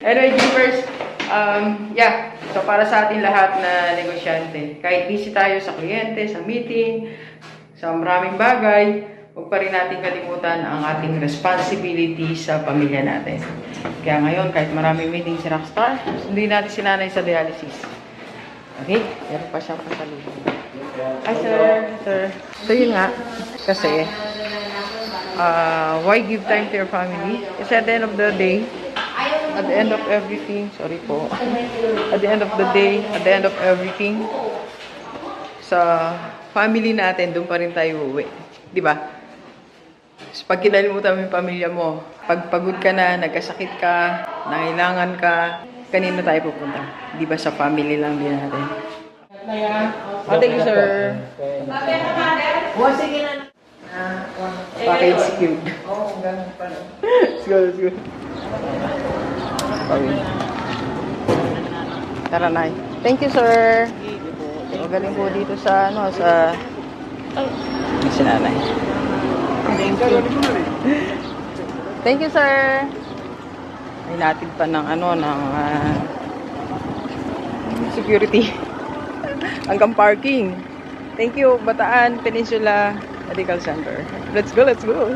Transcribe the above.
Anyway, Jeepers, yeah. So, para sa ating lahat na negosyante, kahit busy tayo sa kliyente, sa meeting, sa maraming bagay, huwag pa rin natin kalimutan ang ating responsibility sa pamilya natin. Kaya ngayon, kahit maraming meeting si Rockstar, sundin natin si nanay sa dialysis. Okay? Meron pa siyang pasalubong. Hi, sir. So, yun nga. Kasi, why give time to your family? Kasi at the end of the day, at the end of everything, sorry po, at the end of the day, at the end of everything, sa family natin, doon pa rin tayo uuwi. Diba? So, pag kinalimutan mo yung pamilya mo, pag pagod ka na, nagkasakit ka, nangailangan ka, kanino tayo pupunta? Diba sa family lang din natin? Oh, thank you, sir. Package cute. Oo, ganun pa. Let's go, let's go. Tara, Nay. Thank you, sir. Magaling po dito sa, ano, sa... Ay, si nanay. Thank you. Thank you, sir. Ay, natin pa ng, ano, ng security. Hanggang parking. Thank you, Bataan Peninsula Medical Center. Let's go, let's go.